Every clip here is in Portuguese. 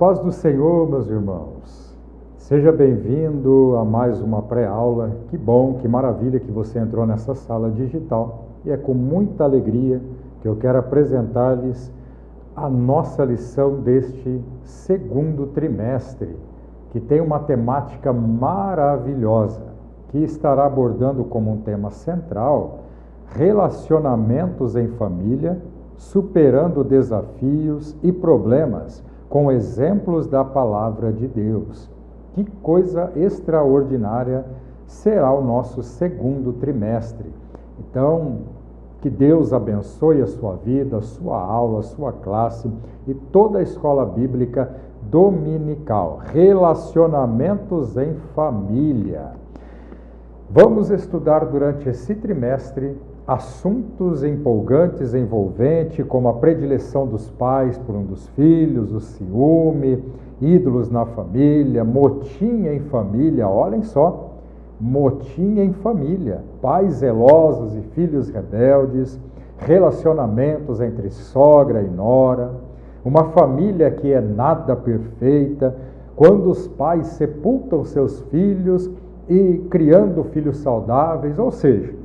paz do Senhor, meus irmãos. Seja bem-vindo a mais uma pré-aula. Que bom, que maravilha que você entrou nessa sala digital. E é com muita alegria que eu quero apresentar-lhes a nossa lição deste segundo trimestre, que tem uma temática maravilhosa, que estará abordando como um tema central relacionamentos em família, superando desafios e problemas com exemplos da palavra de Deus. Que coisa extraordinária será o nosso segundo trimestre. Então, que Deus abençoe a sua vida, a sua aula, a sua classe e toda a escola bíblica dominical. Relacionamentos em família. Vamos estudar durante esse trimestre assuntos empolgantes, envolventes, como a predileção dos pais por um dos filhos, o ciúme, ídolos na família, motim em família, olhem só, motim em família, pais zelosos e filhos rebeldes, relacionamentos entre sogra e nora, uma família que é nada perfeita, quando os pais sepultam seus filhos e criando filhos saudáveis, ou seja,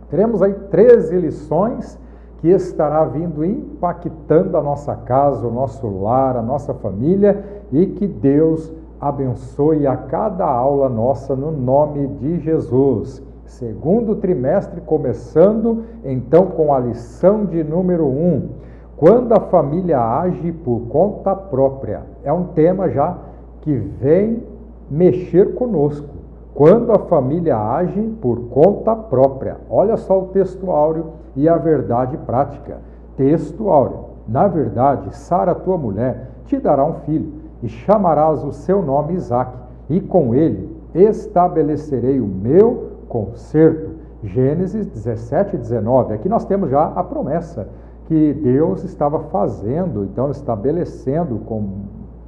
teremos aí 13 lições que estará vindo impactando a nossa casa, o nosso lar, a nossa família, e que Deus abençoe a cada aula nossa no nome de Jesus. Segundo trimestre começando então com a lição de número 1. Quando a família age por conta própria. É um tema já que vem mexer conosco. Quando a família age por conta própria. Olha só o texto áureo e a verdade prática. Texto áureo. Na verdade, Sara, tua mulher, te dará um filho, e chamarás o seu nome Isaque, e com ele estabelecerei o meu concerto. Gênesis 17, 19. Aqui nós temos já a promessa que Deus estava fazendo, então estabelecendo com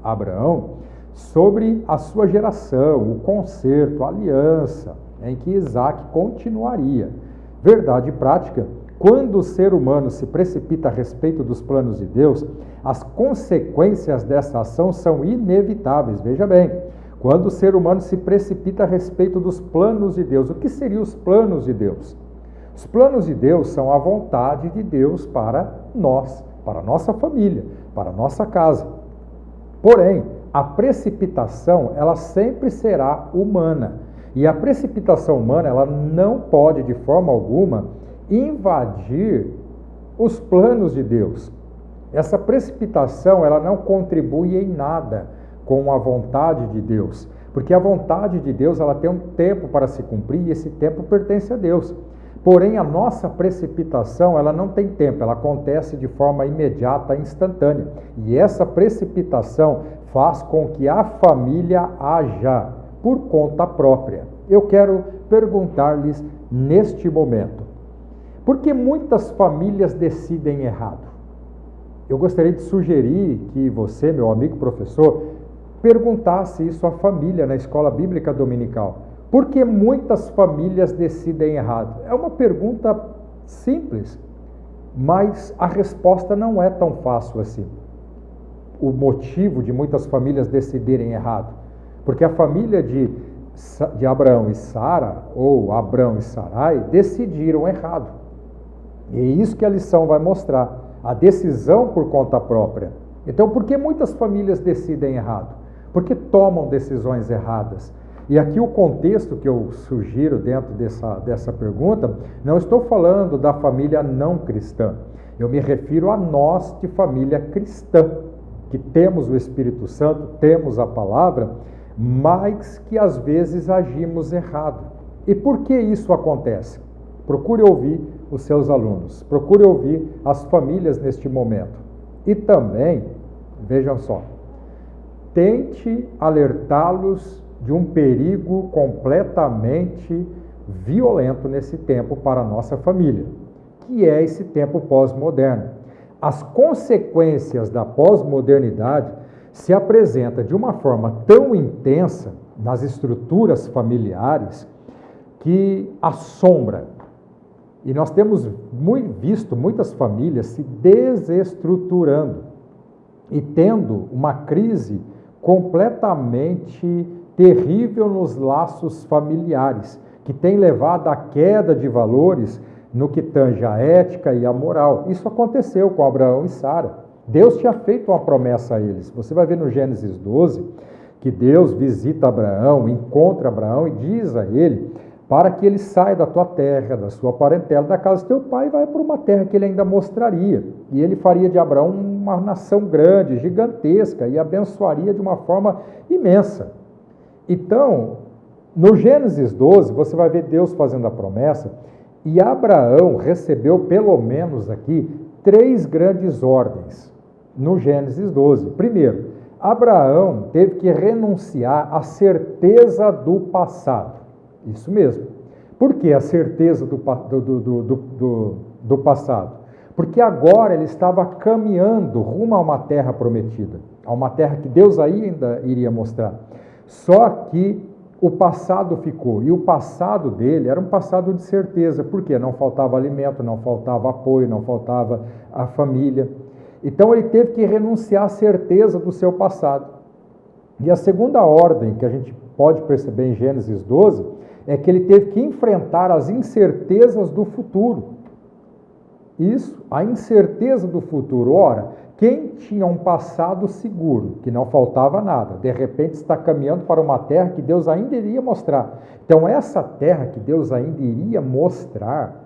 Abraão, sobre a sua geração, o concerto, a aliança, em que Isaque continuaria. Verdade prática, quando o ser humano se precipita a respeito dos planos de Deus, as consequências dessa ação são inevitáveis. Veja bem, quando o ser humano se precipita a respeito dos planos de Deus, o que seriam os planos de Deus? Os planos de Deus são a vontade de Deus para nós, para a nossa família, para a nossa casa. Porém, a precipitação, ela sempre será humana. E a precipitação humana, ela não pode, de forma alguma, invadir os planos de Deus. Essa precipitação, ela não contribui em nada com a vontade de Deus. Porque a vontade de Deus, ela tem um tempo para se cumprir e esse tempo pertence a Deus. Porém, a nossa precipitação, ela não tem tempo, ela acontece de forma imediata, instantânea. E essa precipitação faz com que a família haja por conta própria. Eu quero perguntar-lhes neste momento, por que muitas famílias decidem errado? Eu gostaria de sugerir que você, meu amigo professor, perguntasse isso à família na escola bíblica dominical. Por que muitas famílias decidem errado? É uma pergunta simples, mas a resposta não é tão fácil assim. O motivo de muitas famílias decidirem errado, porque a família de Abraão e Sara, ou Abrão e Sarai, decidiram errado. E é isso que a lição vai mostrar, a decisão por conta própria. Então, por que muitas famílias decidem errado? Porque tomam decisões erradas. E aqui o contexto que eu sugiro dentro dessa pergunta, não estou falando da família não cristã. Eu me refiro a nós de família cristã, que temos o Espírito Santo, temos a palavra, mas que às vezes agimos errado. E por que isso acontece? Procure ouvir os seus alunos, procure ouvir as famílias neste momento. E também, vejam só, tente alertá-los de um perigo completamente violento nesse tempo para a nossa família, que é esse tempo pós-moderno. As consequências da pós-modernidade se apresentam de uma forma tão intensa nas estruturas familiares que assombra. E nós temos visto muitas famílias se desestruturando. e tendo uma crise completamente terrível nos laços familiares, que tem levado à queda de valores no que tange a ética e a moral. Isso aconteceu com Abraão e Sara. Deus tinha feito uma promessa a eles. Você vai ver no Gênesis 12 que Deus visita Abraão, encontra Abraão e diz a ele para que ele saia da tua terra, da sua parentela, da casa do teu pai e vai para uma terra que ele ainda mostraria. E ele faria de Abraão uma nação grande, gigantesca e abençoaria de uma forma imensa. Então, no Gênesis 12, você vai ver Deus fazendo a promessa e Abraão recebeu pelo menos aqui 3 grandes ordens no Gênesis 12. Primeiro, Abraão teve que renunciar à certeza do passado. Isso mesmo. Por que a certeza do passado? Porque agora ele estava caminhando rumo a uma terra prometida, a uma terra que Deus ainda iria mostrar. Só que o passado ficou, e o passado dele era um passado de certeza, porque não faltava alimento, não faltava apoio, não faltava a família. Então ele teve que renunciar à certeza do seu passado. E a segunda ordem que a gente pode perceber em Gênesis 12 é que ele teve que enfrentar as incertezas do futuro. Isso, a incerteza do futuro. Ora, quem tinha um passado seguro, que não faltava nada, de repente está caminhando para uma terra que Deus ainda iria mostrar. Então, essa terra que Deus ainda iria mostrar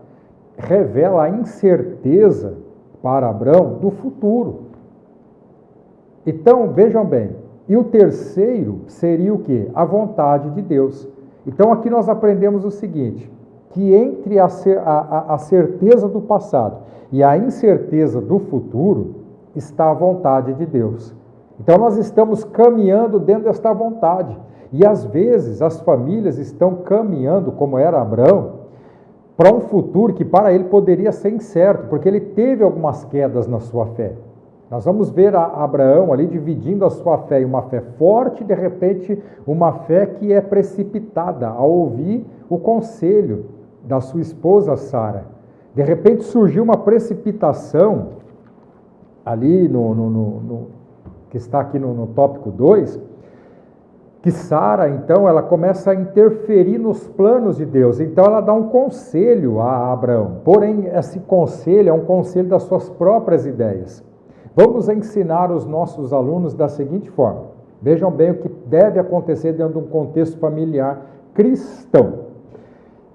revela a incerteza para Abraão do futuro. Então, vejam bem, e o terceiro seria o quê? A vontade de Deus. Então, aqui nós aprendemos o seguinte, que entre a certeza do passado e a incerteza do futuro está a vontade de Deus. Então, nós estamos caminhando dentro desta vontade. E, às vezes, as famílias estão caminhando, como era Abraão, para um futuro que para ele poderia ser incerto, porque ele teve algumas quedas na sua fé. Nós vamos ver Abraão ali dividindo a sua fé em uma fé forte e, de repente, uma fé que é precipitada ao ouvir o conselho da sua esposa Sara. De repente surgiu uma precipitação ali que está aqui no tópico 2, que Sara, então, ela começa a interferir nos planos de Deus. Então, ela dá um conselho a Abraão. Porém, esse conselho é um conselho das suas próprias ideias. Vamos ensinar os nossos alunos da seguinte forma. Vejam bem o que deve acontecer dentro de um contexto familiar cristão.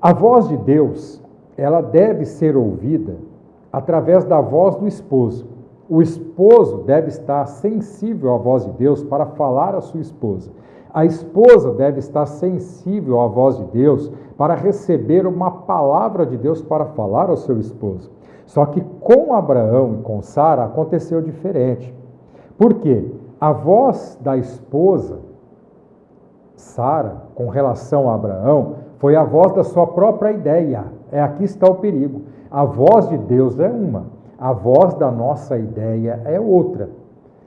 A voz de Deus, ela deve ser ouvida através da voz do esposo. O esposo deve estar sensível à voz de Deus para falar à sua esposa. A esposa deve estar sensível à voz de Deus para receber uma palavra de Deus para falar ao seu esposo. Só que com Abraão e com Sara aconteceu diferente. Por quê? A voz da esposa, Sara, com relação a Abraão, foi a voz da sua própria ideia. Aqui está o perigo. A voz de Deus é uma, a voz da nossa ideia é outra.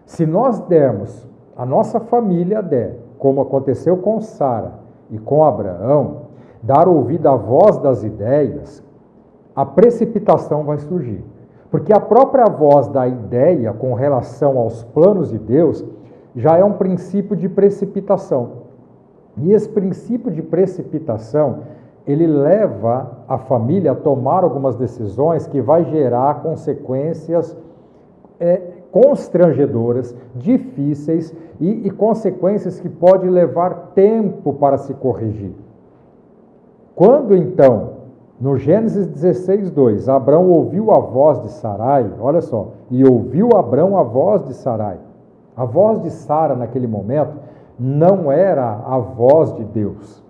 Se nós dermos, a nossa família der, como aconteceu com Sara e com Abraão, dar ouvido à voz das ideias, a precipitação vai surgir. Porque a própria voz da ideia com relação aos planos de Deus já é um princípio de precipitação. E esse princípio de precipitação, ele leva a família a tomar algumas decisões que vai gerar consequências constrangedoras, difíceis e consequências que podem levar tempo para se corrigir. Quando então, no Gênesis 16, 2, Abrão ouviu a voz de Sarai, olha só, e ouviu Abrão a voz de Sarai. A voz de Sara naquele momento não era a voz de Deus.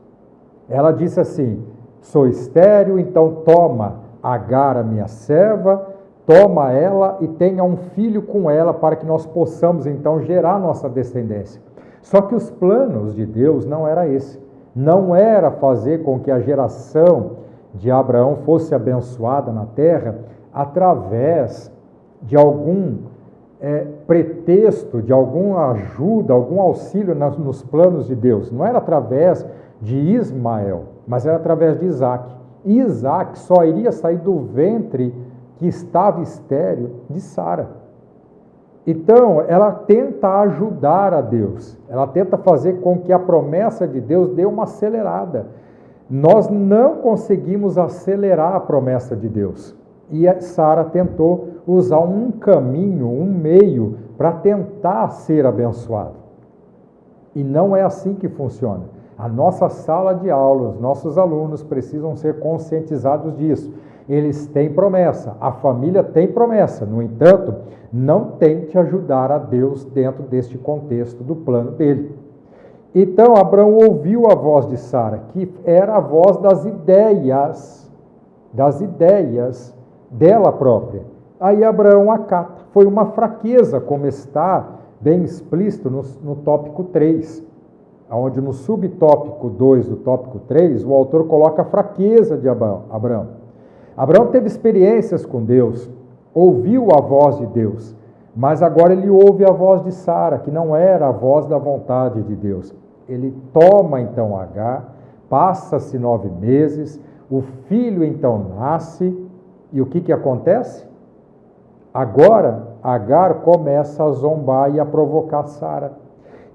Ela disse assim, sou estéril, então toma Agar, a minha serva, toma ela e tenha um filho com ela para que nós possamos então gerar nossa descendência. Só que os planos de Deus não era esse. Não era fazer com que a geração de Abraão fosse abençoada na terra através de algum pretexto, de alguma ajuda, algum auxílio nos planos de Deus. Não era através de Ismael, mas era através de Isaac. E Isaac só iria sair do ventre que estava estéril de Sara. Então, ela tenta ajudar a Deus, ela tenta fazer com que a promessa de Deus dê uma acelerada. Nós não conseguimos acelerar a promessa de Deus. E Sara tentou usar um caminho, um meio, para tentar ser abençoado. E não é assim que funciona. A nossa sala de aula, os nossos alunos precisam ser conscientizados disso. Eles têm promessa, a família tem promessa. No entanto, não tente ajudar a Deus dentro deste contexto do plano dele. Então, Abraão ouviu a voz de Sara, que era a voz das ideias dela própria. Aí Abraão acata. Foi uma fraqueza, como está bem explícito no tópico 3, onde no subtópico 2 do tópico 3, o autor coloca a fraqueza de Abraão. Abraão teve experiências com Deus, ouviu a voz de Deus, mas agora ele ouve a voz de Sara, que não era a voz da vontade de Deus. Ele toma então Agar, passa-se 9 meses, o filho então nasce, e o que acontece? Agora, Agar começa a zombar e a provocar Sara.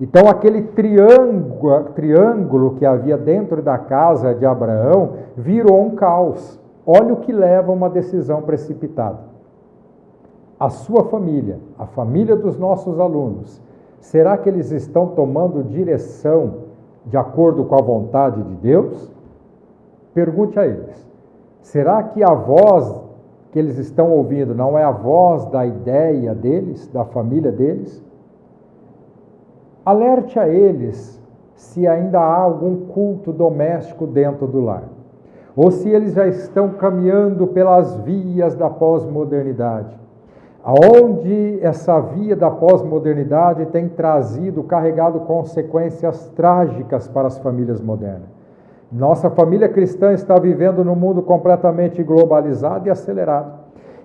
Então, aquele triângulo que havia dentro da casa de Abraão virou um caos. Olha o que leva a uma decisão precipitada. A sua família, a família dos nossos alunos, será que eles estão tomando direção de acordo com a vontade de Deus? Pergunte a eles. Será que a voz que eles estão ouvindo não é a voz da ideia deles, da família deles? Alerte a eles se ainda há algum culto doméstico dentro do lar, ou se eles já estão caminhando pelas vias da pós-modernidade, aonde essa via da pós-modernidade tem carregado consequências trágicas para as famílias modernas. Nossa família cristã está vivendo num mundo completamente globalizado e acelerado,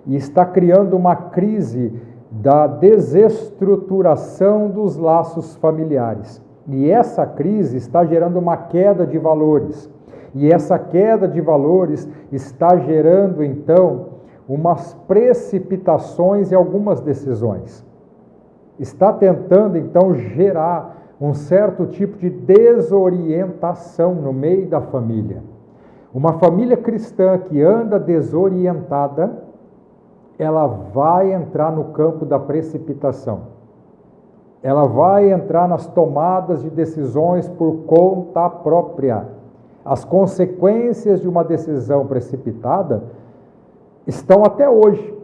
e está criando uma crise da desestruturação dos laços familiares. E essa crise está gerando uma queda de valores. E essa queda de valores está gerando, então, umas precipitações e algumas decisões. Está tentando, então, gerar um certo tipo de desorientação no meio da família. Uma família cristã que anda desorientada, ela vai entrar no campo da precipitação. Ela vai entrar nas tomadas de decisões por conta própria. As consequências de uma decisão precipitada estão até hoje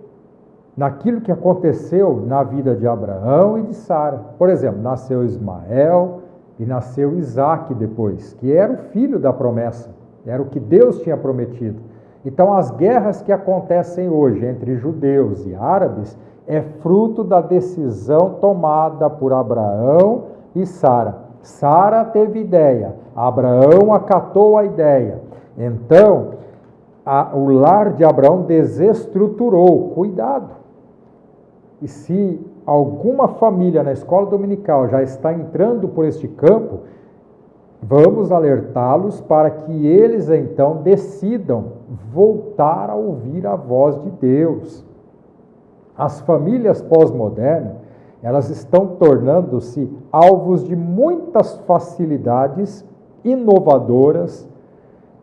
naquilo que aconteceu na vida de Abraão e de Sara. Por exemplo, nasceu Ismael e nasceu Isaque depois, que era o filho da promessa, era o que Deus tinha prometido. Então, as guerras que acontecem hoje entre judeus e árabes é fruto da decisão tomada por Abraão e Sara. Sara teve ideia, Abraão acatou a ideia. Então, o lar de Abraão desestruturou. Cuidado! E se alguma família na escola dominical já está entrando por este campo, vamos alertá-los para que eles então decidam voltar a ouvir a voz de Deus. As famílias pós-modernas, elas estão tornando-se alvos de muitas facilidades inovadoras,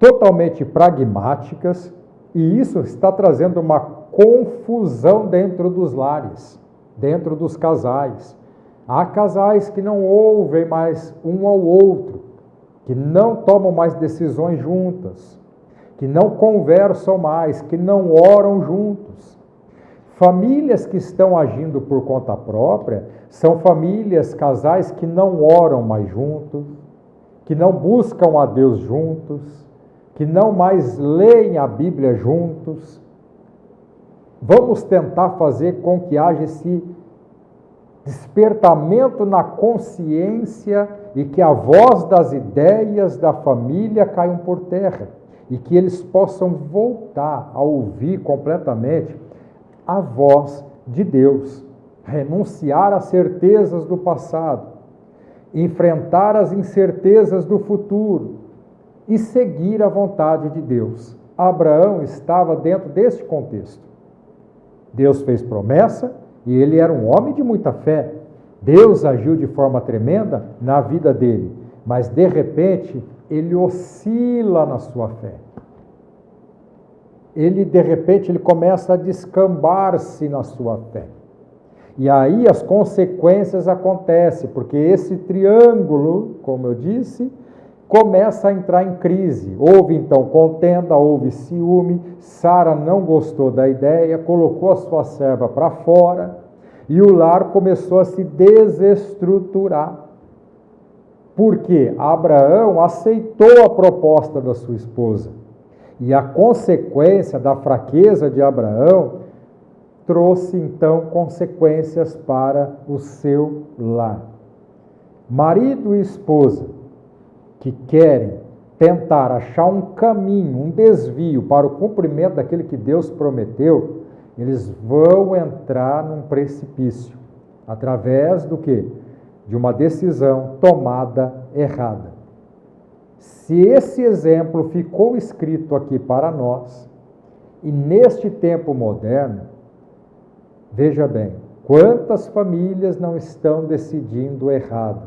totalmente pragmáticas, e isso está trazendo uma confusão dentro dos lares, dentro dos casais. Há casais que não ouvem mais um ao outro, que não tomam mais decisões juntas, que não conversam mais, que não oram juntos. Famílias que estão agindo por conta própria são famílias, casais que não oram mais juntos, que não buscam a Deus juntos, que não mais leem a Bíblia juntos. Vamos tentar fazer com que haja esse despertamento na consciência e que a voz das ideias da família caiam por terra e que eles possam voltar a ouvir completamente a voz de Deus, renunciar às certezas do passado, enfrentar as incertezas do futuro e seguir a vontade de Deus. Abraão estava dentro deste contexto. Deus fez promessa e ele era um homem de muita fé. Deus agiu de forma tremenda na vida dele, mas de repente ele oscila na sua fé. De repente ele começa a descambar-se na sua fé. E aí as consequências acontecem, porque esse triângulo, como eu disse, começa a entrar em crise. Houve então contenda, houve ciúme, Sara não gostou da ideia, colocou a sua serva para fora, e o lar começou a se desestruturar. Porque Abraão aceitou a proposta da sua esposa. E a consequência da fraqueza de Abraão trouxe então consequências para o seu lar. Marido e esposa que querem tentar achar um caminho, um desvio para o cumprimento daquilo que Deus prometeu, eles vão entrar num precipício. Através do quê? De uma decisão tomada errada. Se esse exemplo ficou escrito aqui para nós, e neste tempo moderno, veja bem, quantas famílias não estão decidindo errado?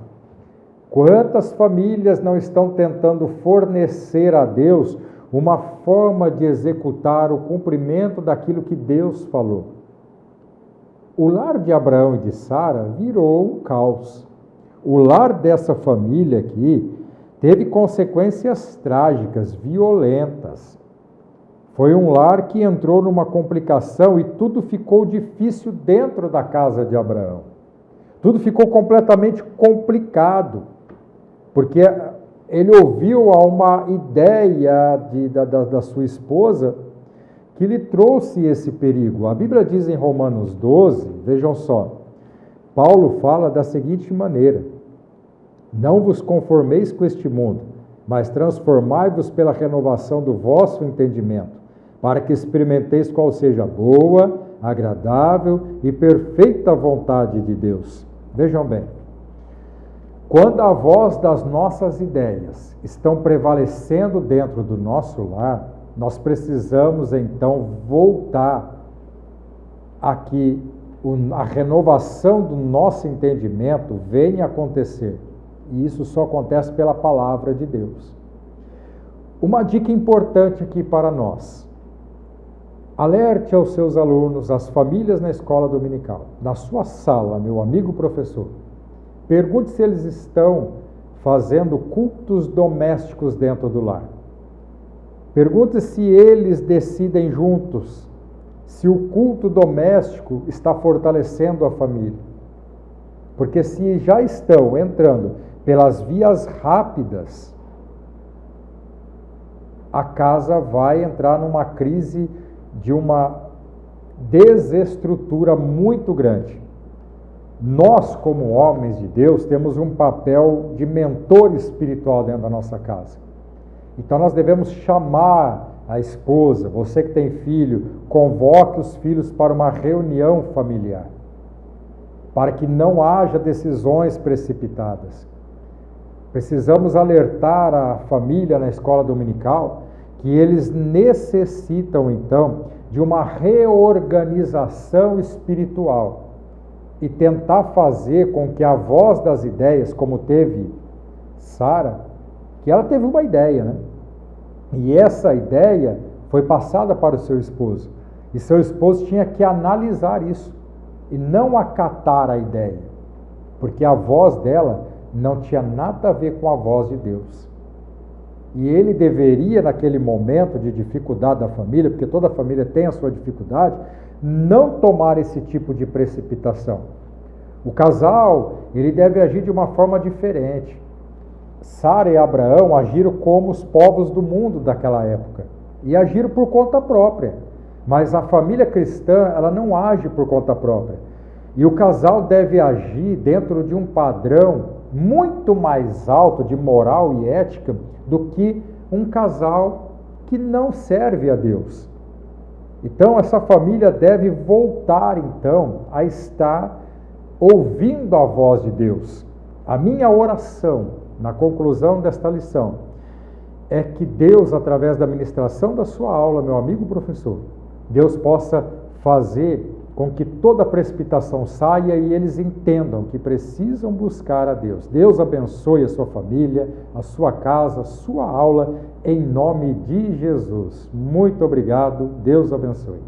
Quantas famílias não estão tentando fornecer a Deus uma forma de executar o cumprimento daquilo que Deus falou? O lar de Abraão e de Sara virou um caos. O lar dessa família aqui teve consequências trágicas, violentas. Foi um lar que entrou numa complicação e tudo ficou difícil dentro da casa de Abraão. Tudo ficou completamente complicado, porque ele ouviu a uma ideia da sua esposa que lhe trouxe esse perigo. A Bíblia diz em Romanos 12, vejam só, Paulo fala da seguinte maneira: não vos conformeis com este mundo, mas transformai-vos pela renovação do vosso entendimento, para que experimenteis qual seja a boa, agradável e perfeita vontade de Deus. Vejam bem, quando a voz das nossas ideias estão prevalecendo dentro do nosso lar, nós precisamos então voltar a que a renovação do nosso entendimento venha acontecer. E isso só acontece pela palavra de Deus. Uma dica importante aqui para nós: alerte aos seus alunos, às famílias na escola dominical, na sua sala, meu amigo professor. Pergunte se eles estão fazendo cultos domésticos dentro do lar. Pergunte se eles decidem juntos, se o culto doméstico está fortalecendo a família. Porque se já estão entrando pelas vias rápidas, a casa vai entrar numa crise de uma desestrutura muito grande. Nós, como homens de Deus, temos um papel de mentor espiritual dentro da nossa casa. Então nós devemos chamar a esposa, você que tem filho, convoque os filhos para uma reunião familiar, para que não haja decisões precipitadas. Precisamos alertar a família na escola dominical que eles necessitam, então, de uma reorganização espiritual e tentar fazer com que a voz das ideias, como teve Sara, que ela teve uma ideia, né? E essa ideia foi passada para o seu esposo. E seu esposo tinha que analisar isso e não acatar a ideia, porque a voz dela não tinha nada a ver com a voz de Deus. E ele deveria, naquele momento de dificuldade da família, porque toda família tem a sua dificuldade, não tomar esse tipo de precipitação. O casal, ele deve agir de uma forma diferente. Sara e Abraão agiram como os povos do mundo daquela época, e agiram por conta própria. Mas a família cristã, ela não age por conta própria. E o casal deve agir dentro de um padrão muito mais alto de moral e ética do que um casal que não serve a Deus. Então, essa família deve voltar, então, a estar ouvindo a voz de Deus. A minha oração, na conclusão desta lição, é que Deus, através da ministração da sua aula, meu amigo professor, Deus possa fazer com que toda precipitação saia e eles entendam que precisam buscar a Deus. Deus abençoe a sua família, a sua casa, a sua aula, em nome de Jesus. Muito obrigado. Deus abençoe.